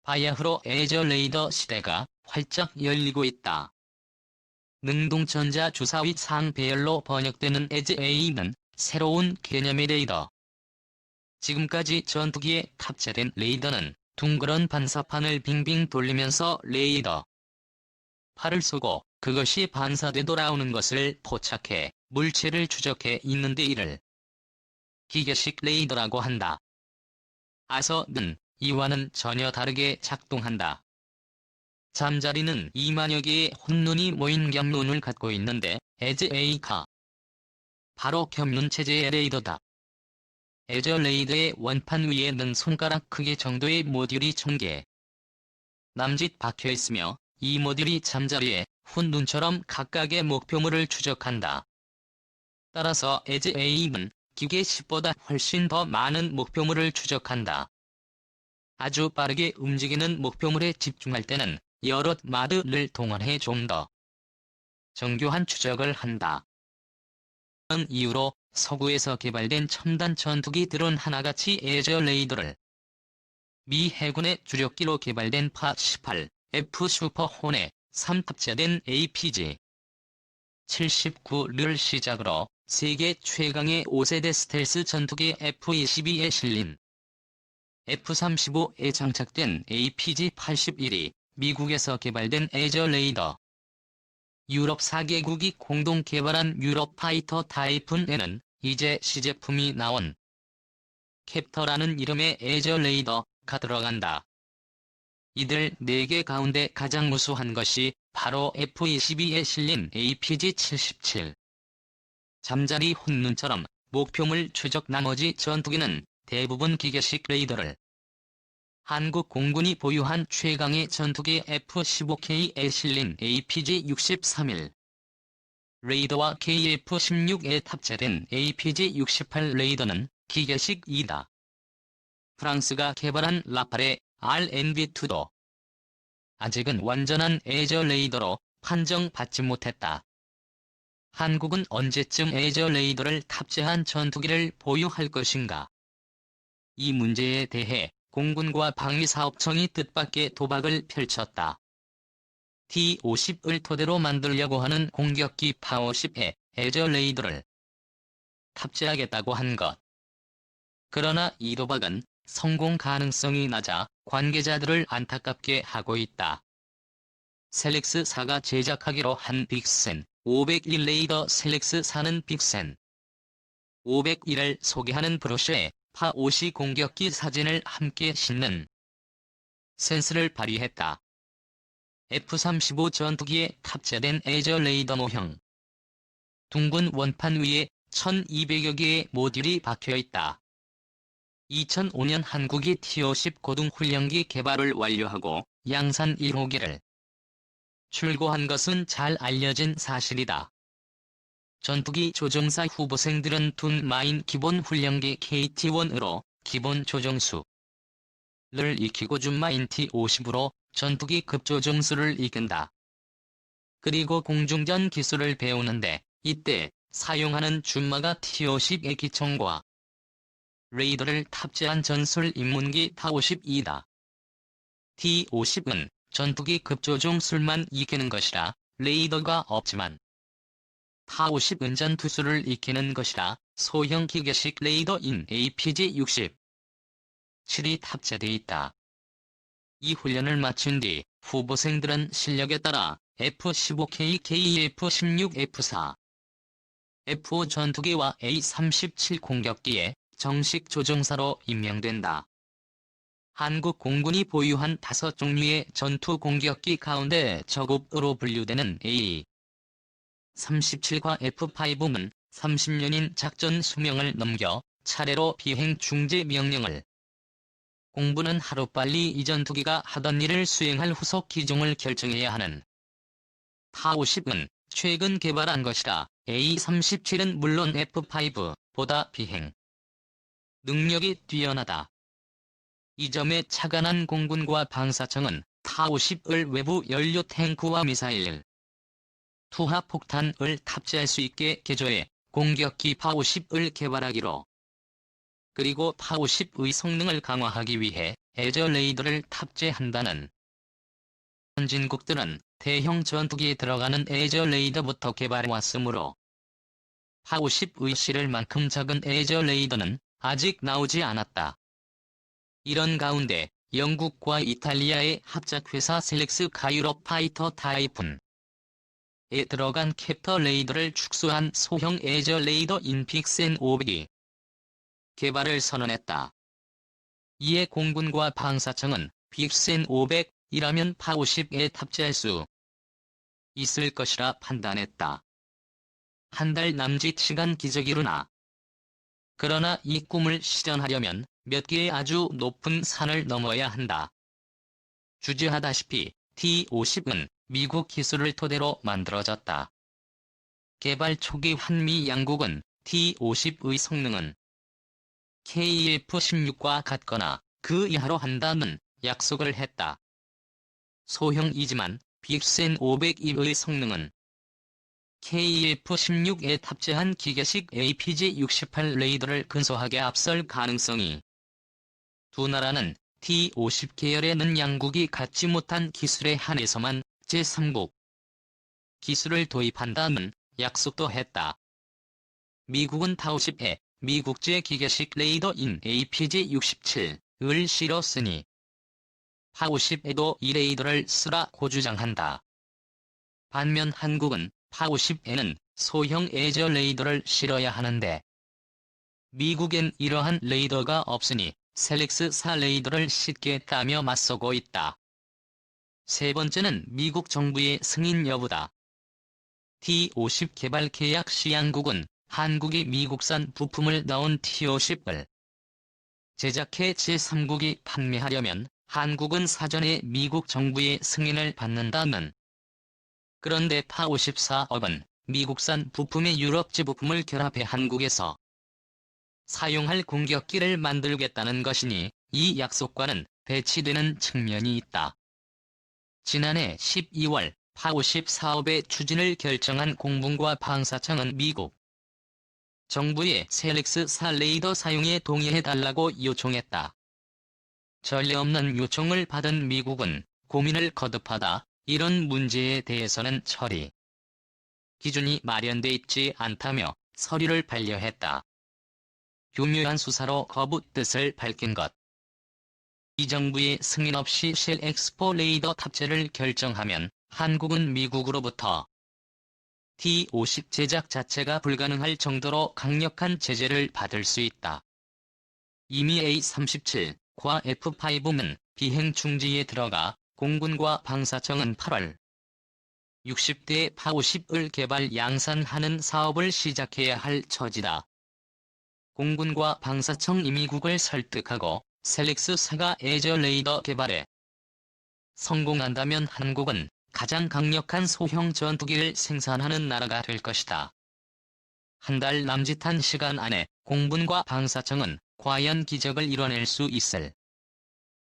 바야흐로 에저 레이더 시대가 활짝 열리고 있다. 능동전자 주사위 상배열로 번역되는 에즈-A는 새로운 개념의 레이더. 지금까지 전투기에 탑재된 레이더는 둥그런 반사판을 빙빙 돌리면서 레이더 팔을 쏘고 그것이 반사돼 돌아오는 것을 포착해 물체를 추적해 있는데 이를 기계식 레이더라고 한다. 아서는 이와는 전혀 다르게 작동한다. 잠자리는 2만여 개의 혼눈이 모인 겹눈을 갖고 있는데 에즈-A가 바로 겹눈 체제의 레이더다. 에저 레이더의 원판 위에는 손가락 크기 정도의 모듈이 1000개 남짓 박혀있으며 이 모듈이 잠자리에 혼눈처럼 각각의 목표물을 추적한다. 따라서 에즈-A는 기계식보다 훨씬 더 많은 목표물을 추적한다. 아주 빠르게 움직이는 목표물에 집중할 때는 여러 마드를 동원해 좀 더 정교한 추적을 한다. 이런 이유로 서구에서 개발된 첨단 전투기 드론 하나같이 에저 레이더를 미 해군의 주력기로 개발된 파-18F 슈퍼 호넷 3 탑재된 APG-79를 시작으로 세계 최강의 5세대 스텔스 전투기 F-22에 실린 F-35에 장착된 APG-81이 미국에서 개발된 에저 레이더. 유럽 4개국이 공동 개발한 유럽 파이터 타이푼에는 이제 시제품이 나온 캡터라는 이름의 에저 레이더가 들어간다. 이들 4개 가운데 가장 우수한 것이 바로 F-22에 실린 APG-77. 잠자리 혼눈처럼 목표물 추적 나머지 전투기는 대부분 기계식 레이더를 한국 공군이 보유한 최강의 전투기 F-15K에 실린 APG-63일 레이더와 KF-16에 탑재된 APG-68 레이더는 기계식이다. 프랑스가 개발한 라팔의 RNB2도 아직은 완전한 에저 레이더로 판정받지 못했다. 한국은 언제쯤 에저 레이더를 탑재한 전투기를 보유할 것인가? 이 문제에 대해 공군과 방위사업청이 뜻밖의 도박을 펼쳤다. T-50을 토대로 만들려고 하는 공격기 파-50에 에저 레이더를 탑재하겠다고 한 것. 그러나 이 도박은 성공 가능성이 낮아 관계자들을 안타깝게 하고 있다. 셀렉스4가 제작하기로 한 빅센 501 레이더 셀렉스4는 빅센 501을 소개하는 브로셔에 파-50 공격기 사진을 함께 싣는 센스를 발휘했다. F-35 전투기에 탑재된 에저 레이더 모형. 둥근 원판 위에 1200여 개의 모듈이 박혀있다. 2005년 한국이 T-50 고등훈련기 개발을 완료하고 양산 1호기를 출고한 것은 잘 알려진 사실이다. 전투기 조종사 후보생들은 둔마인 기본 훈련기 KT-1으로 기본 조종수를 익히고 준마인 T-50으로 전투기 급조종수를 이끈다. 그리고 공중전 기술을 배우는데 이때 사용하는 준마가 T-50의 기총과 레이더를 탑재한 전술 입문기 타-50이다. T-50은 전투기 급조종술만 익히는 것이라 레이더가 없지만 타-50은 전투술을 익히는 것이라 소형 기계식 레이더인 APG-60 7이 탑재돼 있다. 이 훈련을 마친 뒤 후보생들은 실력에 따라 F-15K, KF-16, F-4, F-5 전투기와 A-37 공격기에 정식 조종사로 임명된다. 한국 공군이 보유한 5종류의 전투 공격기 가운데 저급으로 분류되는 A-37과 F-5는 30년인 작전 수명을 넘겨 차례로 비행 중지 명령을 공군은 하루빨리 이 전투기가 하던 일을 수행할 후속 기종을 결정해야 하는 타-50은 최근 개발한 것이라 A-37은 물론 F-5보다 비행 능력이 뛰어나다. 이 점에 착안한 공군과 방사청은 타-50을 외부 연료 탱크와 미사일, 투하 폭탄을 탑재할 수 있게 개조해 공격기 파-50을 개발하기로 그리고 파50의 성능을 강화하기 위해 에저 레이더를 탑재한다는 선진국들은 대형 전투기에 들어가는 에저 레이더부터 개발해왔으므로 파50의 실을만큼 작은 에저 레이더는 아직 나오지 않았다. 이런 가운데 영국과 이탈리아의 합작회사 셀렉스카 유럽 파이터 타이푼에 들어간 캡터 레이더를 축소한 소형 에저 레이더인 빅센 500이 개발을 선언했다. 이에 공군과 방사청은 빅센 500이라면 파50에 탑재할 수 있을 것이라 판단했다. 한 달 남짓 시간 기저귀로나. 그러나 이 꿈을 실현하려면 몇 개의 아주 높은 산을 넘어야 한다. 주지하다시피 T-50은 미국 기술을 토대로 만들어졌다. 개발 초기 한미 양국은 T-50의 성능은 KF-16과 같거나 그 이하로 한다는 약속을 했다. 소형이지만 빅센 502의 성능은 KF-16에 탑재한 기계식 APG-68 레이더를 근소하게 앞설 가능성이 두 나라는 T-50 계열에는 양국이 갖지 못한 기술에 한해서만 제3국 기술을 도입한다는 약속도 했다. 미국은 파50에 미국제 기계식 레이더인 APG-67을 실었으니 파50에도 이 레이더를 쓰라고 주장한다. 반면 한국은 파50에는 소형 에저 레이더를 실어야 하는데 미국엔 이러한 레이더가 없으니 셀렉스4 레이더를 싣겠다며 맞서고 있다. 세 번째는 미국 정부의 승인 여부다. T-50 개발 계약 시 양국은 한국이 미국산 부품을 넣은 T-50을 제작해 제3국이 판매하려면 한국은 사전에 미국 정부의 승인을 받는다는. 그런데 파50 사업은 미국산 부품에 유럽제 부품을 결합해 한국에서 사용할 공격기를 만들겠다는 것이니 이 약속과는 배치되는 측면이 있다. 지난해 12월 파50 사업의 추진을 결정한 공군과 방사청은 미국 정부의 셀렉스4 레이더 사용에 동의해달라고 요청했다. 전례 없는 요청을 받은 미국은 고민을 거듭하다 이런 문제에 대해서는 처리 기준이 마련돼 있지 않다며 서류를 반려했다. 교묘한 수사로 거부 뜻을 밝힌 것. 이 정부의 승인 없이 쉘 엑스포 레이더 탑재를 결정하면 한국은 미국으로부터 T-50 제작 자체가 불가능할 정도로 강력한 제재를 받을 수 있다. 이미 A-37과 F-5는 비행 중지에 들어가 공군과 방사청은 8월 60대 파50을 개발 양산하는 사업을 시작해야 할 처지다. 공군과 방사청이 미국을 설득하고 셀렉스4가 에저 레이더 개발에 성공한다면 한국은 가장 강력한 소형 전투기를 생산하는 나라가 될 것이다. 한 달 남짓한 시간 안에 공군과 방사청은 과연 기적을 이뤄낼 수 있을.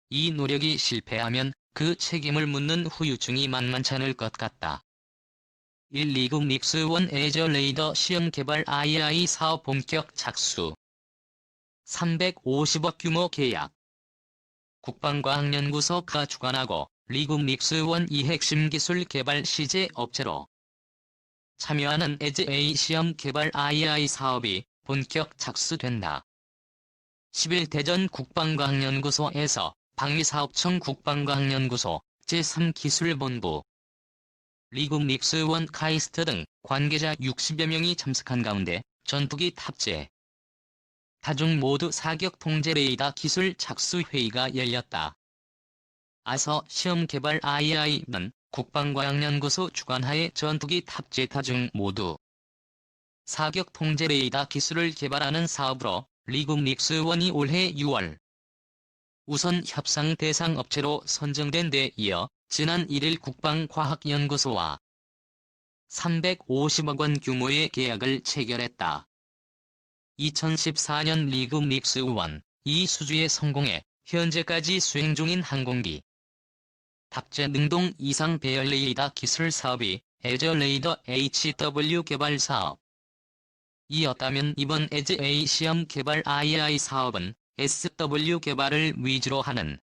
이 노력이 실패하면 그 책임을 묻는 후유증이 만만치 않을 것 같다. 1. 미국 닉스1 에저 레이더 시험 개발 II 사업 본격 착수. 350억 규모 계약. 국방과학연구소가 주관하고 미국 닉스1이 핵심 기술 개발 시제 업체로 참여하는 에즈A 시험 개발 II 사업이 본격 착수된다. 10일 대전 국방과학연구소에서 방위사업청 국방과학연구소 제3기술본부 미국 닉스1 카이스트 등 관계자 60여 명이 참석한 가운데 전투기 탑재 다중 모드 사격 통제 레이더 기술 착수 회의가 열렸다. 아서 시험 개발 II는 국방과학연구소 주관하에 전투기 탑재 다중 모드 사격 통제 레이더 기술을 개발하는 사업으로 미국 닉스1이 올해 6월 우선 협상 대상 업체로 선정된 데 이어 지난 1일 국방과학연구소와 350억 원 규모의 계약을 체결했다. 2014년 미국 닉스1, 이 수주에 성공해 현재까지 수행 중인 항공기 탑재 능동 이상 배열 레이더 기술 사업이 에저 레이더 HW 개발 사업 이었다면 이번 에즈-A 시험 개발 AI 사업은 SW 개발을 위주로 하는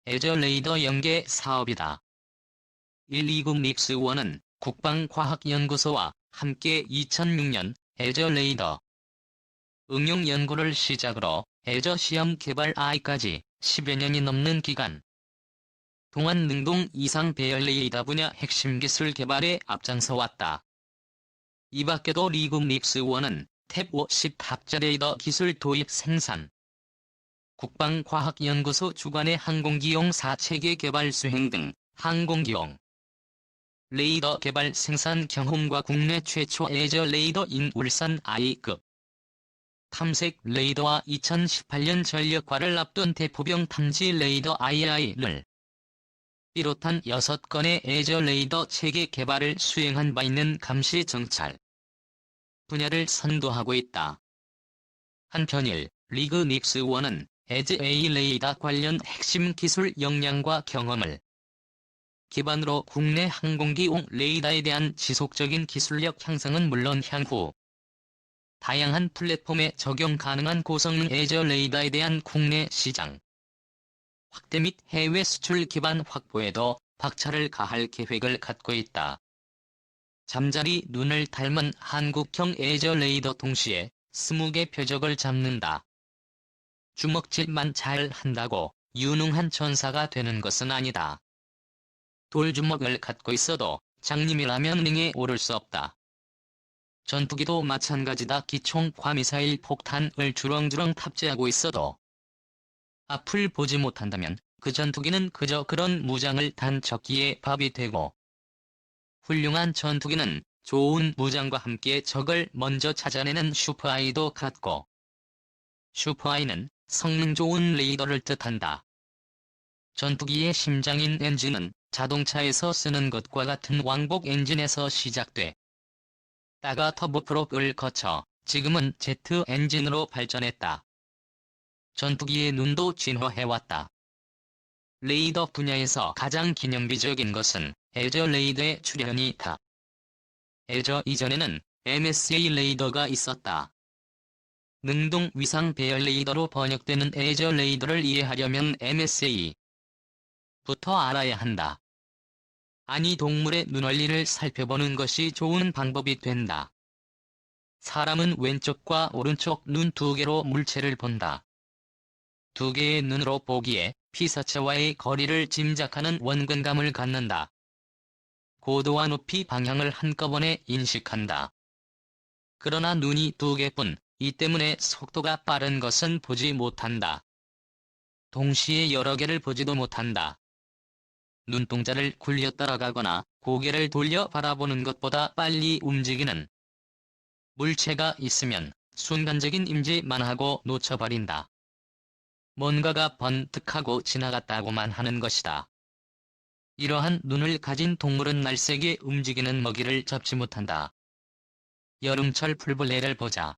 에저 레이더 연계 사업이다. 129 립스1은 국방과학연구소와 함께 2006년 에저 레이더 응용 연구를 시작으로 에저 시험 개발 I까지 10여 년이 넘는 기간 동안 능동 이상 배열 레이더 분야 핵심 기술 개발에 앞장서왔다. 이 밖에도 리그 립스1은 탭50 탑재 레이더 기술 도입 생산, 국방과학연구소 주관의 항공기용 사체계 개발 수행 등 항공기용 레이더 개발 생산 경험과 국내 최초 에저 레이더인 울산 I급 탐색 레이더와 2018년 전력화를 앞둔 대포병 탐지 레이더 II를 비롯한 6건의 에저 레이더 체계 개발을 수행한 바 있는 감시 정찰 분야를 선도하고 있다. 한편 리그 립스1은 에즈-A 레이더 관련 핵심 기술 역량과 경험을 기반으로 국내 항공기용 레이더에 대한 지속적인 기술력 향상은 물론 향후 다양한 플랫폼에 적용 가능한 고성능 에저 레이더에 대한 국내 시장 확대 및 해외 수출 기반 확보에도 박차를 가할 계획을 갖고 있다. 잠자리 눈을 닮은 한국형 에저 레이더 동시에 20개 표적을 잡는다. 주먹질만 잘 한다고 유능한 전사가 되는 것은 아니다. 돌주먹을 갖고 있어도 장님이라면 링에 오를 수 없다. 전투기도 마찬가지다. 기총과 미사일 폭탄을 주렁주렁 탑재하고 있어도 앞을 보지 못한다면 그 전투기는 그저 그런 무장을 단 적기에 밥이 되고 훌륭한 전투기는 좋은 무장과 함께 적을 먼저 찾아내는 슈퍼아이도 같고 슈퍼아이는 성능 좋은 레이더를 뜻한다. 전투기의 심장인 엔진은 자동차에서 쓰는 것과 같은 왕복 엔진에서 시작돼 다가 터보프롭을 거쳐 지금은 제트 엔진으로 발전했다. 전투기의 눈도 진화해왔다. 레이더 분야에서 가장 기념비적인 것은 에저 레이더의 출현이다. 에저 이전에는 MSA 레이더가 있었다. 능동 위상 배열 레이더로 번역되는 에저 레이더를 이해하려면 MSA부터 알아야 한다. 아니 동물의 눈원리를 살펴보는 것이 좋은 방법이 된다. 사람은 왼쪽과 오른쪽 눈 두 개로 물체를 본다. 두 개의 눈으로 보기에 피사체와의 거리를 짐작하는 원근감을 갖는다. 고도와 높이 방향을 한꺼번에 인식한다. 그러나 눈이 두 개뿐, 이 때문에 속도가 빠른 것은 보지 못한다. 동시에 여러 개를 보지도 못한다. 눈동자를 굴려 따라가거나 고개를 돌려 바라보는 것보다 빨리 움직이는 물체가 있으면 순간적인 임재만 하고 놓쳐버린다. 뭔가가 번뜩하고 지나갔다고만 하는 것이다. 이러한 눈을 가진 동물은 날쌔게 움직이는 먹이를 잡지 못한다. 여름철 풀벌레를 보자.